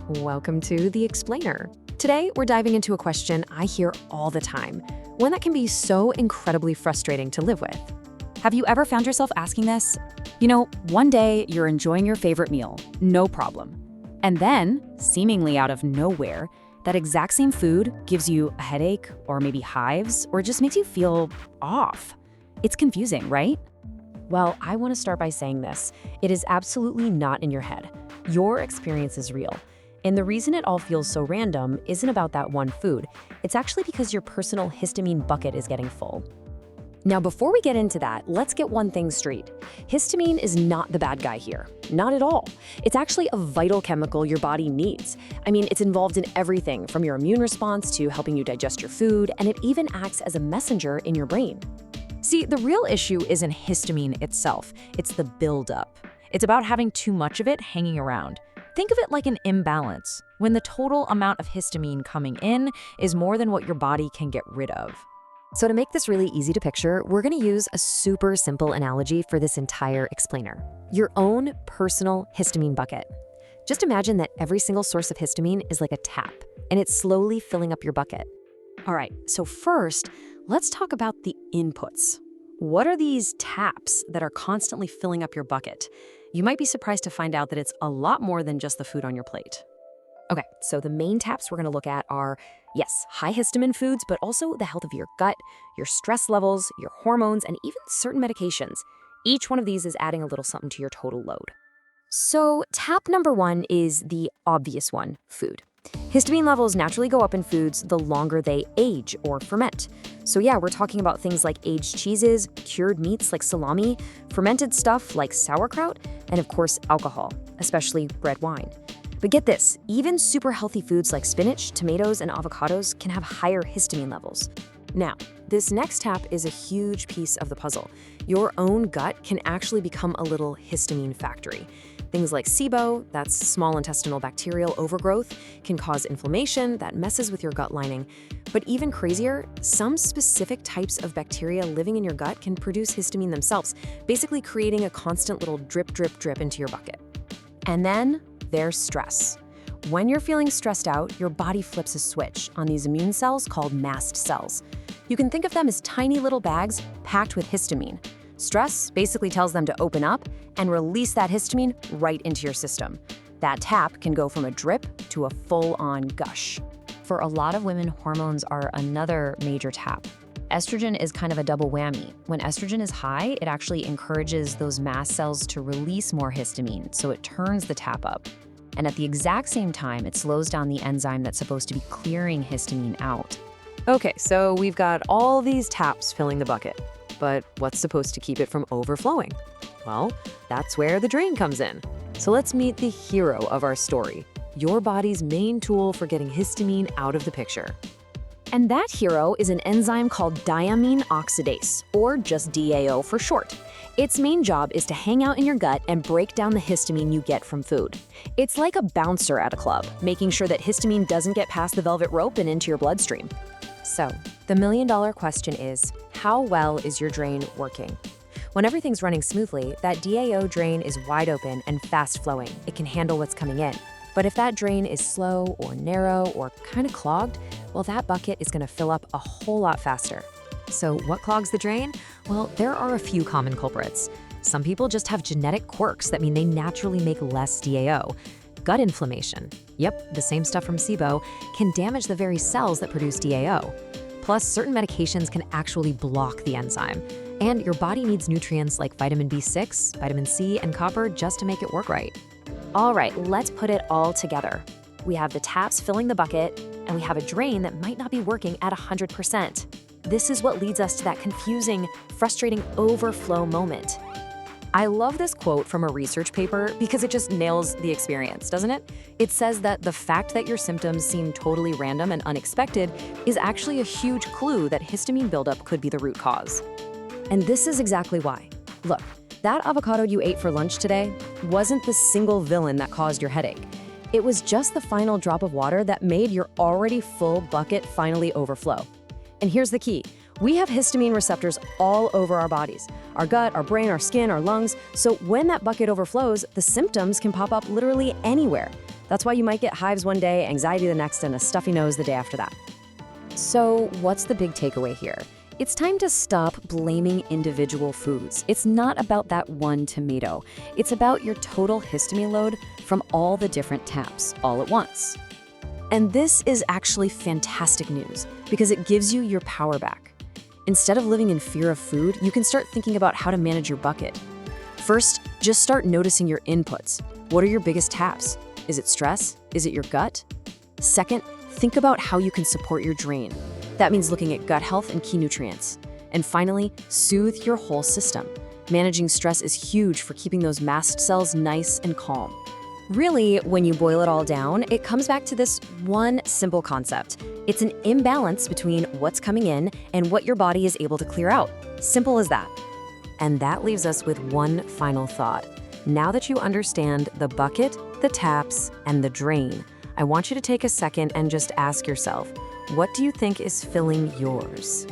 Welcome to The Explainer. Today, we're diving into a question I hear all the time, one that can be so incredibly frustrating to live with. Have you ever found yourself asking this? One day you're enjoying your favorite meal, no problem. And then, seemingly out of nowhere, that exact same food gives you a headache or maybe hives or just makes you feel off. It's confusing, right? Well, I want to start by saying this. It is absolutely not in your head. Your experience is real. And the reason it all feels so random isn't about that one food. It's actually because your personal histamine bucket is getting full. Now, before we get into that, let's get one thing straight. Histamine is not the bad guy here. Not at all. It's actually a vital chemical your body needs. It's involved in everything from your immune response to helping you digest your food, and it even acts as a messenger in your brain. See, the real issue isn't histamine itself, it's the buildup. It's about having too much of it hanging around. Think of it like an imbalance, when the total amount of histamine coming in is more than what your body can get rid of. So to make this really easy to picture, we're going to use a super simple analogy for this entire explainer. Your own personal histamine bucket. Just imagine that every single source of histamine is like a tap, and it's slowly filling up your bucket. All right, so first, let's talk about the inputs. What are these taps that are constantly filling up your bucket? You might be surprised to find out that it's a lot more than just the food on your plate. Okay, so the main taps we're going to look at are, yes, high histamine foods, but also the health of your gut, your stress levels, your hormones, and even certain medications. Each one of these is adding a little something to your total load. So tap number one is the obvious one, food. Histamine levels naturally go up in foods the longer they age or ferment. So yeah, we're talking about things like aged cheeses, cured meats like salami, fermented stuff like sauerkraut, and of course, alcohol, especially red wine. But get this, even super healthy foods like spinach, tomatoes, and avocados can have higher histamine levels. Now, this next tap is a huge piece of the puzzle. Your own gut can actually become a little histamine factory. Things like SIBO, that's small intestinal bacterial overgrowth, can cause inflammation that messes with your gut lining. But even crazier, some specific types of bacteria living in your gut can produce histamine themselves, basically creating a constant little drip, drip, drip into your bucket. And then there's stress. When you're feeling stressed out, your body flips a switch on these immune cells called mast cells. You can think of them as tiny little bags packed with histamine. Stress basically tells them to open up and release that histamine right into your system. That tap can go from a drip to a full-on gush. For a lot of women, hormones are another major tap. Estrogen is kind of a double whammy. When estrogen is high, it actually encourages those mast cells to release more histamine, so it turns the tap up. And at the exact same time, it slows down the enzyme that's supposed to be clearing histamine out. Okay, so we've got all these taps filling the bucket. But what's supposed to keep it from overflowing? Well, that's where the drain comes in. So let's meet the hero of our story, your body's main tool for getting histamine out of the picture. And that hero is an enzyme called diamine oxidase, or just DAO for short. Its main job is to hang out in your gut and break down the histamine you get from food. It's like a bouncer at a club, making sure that histamine doesn't get past the velvet rope and into your bloodstream. So, the million-dollar question is, how well is your drain working? When everything's running smoothly, that DAO drain is wide open and fast-flowing. It can handle what's coming in. But if that drain is slow or narrow or kind of clogged, well, that bucket is going to fill up a whole lot faster. So what clogs the drain? Well, there are a few common culprits. Some people just have genetic quirks that mean they naturally make less DAO. Gut inflammation, yep, the same stuff from SIBO, can damage the very cells that produce DAO. Plus, certain medications can actually block the enzyme. And your body needs nutrients like vitamin B6, vitamin C, and copper just to make it work right. All right, let's put it all together. We have the taps filling the bucket, and we have a drain that might not be working at 100%. This is what leads us to that confusing, frustrating overflow moment. I love this quote from a research paper because it just nails the experience, doesn't it? It says that the fact that your symptoms seem totally random and unexpected is actually a huge clue that histamine buildup could be the root cause. And this is exactly why. Look, that avocado you ate for lunch today wasn't the single villain that caused your headache. It was just the final drop of water that made your already full bucket finally overflow. And here's the key. We have histamine receptors all over our bodies, our gut, our brain, our skin, our lungs. So when that bucket overflows, the symptoms can pop up literally anywhere. That's why you might get hives one day, anxiety the next, and a stuffy nose the day after that. So, what's the big takeaway here? It's time to stop blaming individual foods. It's not about that one tomato. It's about your total histamine load from all the different taps all at once. And this is actually fantastic news because it gives you your power back. Instead of living in fear of food, you can start thinking about how to manage your bucket. First, just start noticing your inputs. What are your biggest taps? Is it stress? Is it your gut? Second, think about how you can support your drain. That means looking at gut health and key nutrients. And finally, soothe your whole system. Managing stress is huge for keeping those mast cells nice and calm. Really, when you boil it all down, it comes back to this one simple concept. It's an imbalance between what's coming in and what your body is able to clear out. Simple as that. And that leaves us with one final thought. Now that you understand the bucket, the taps, and the drain, I want you to take a second and just ask yourself, what do you think is filling yours?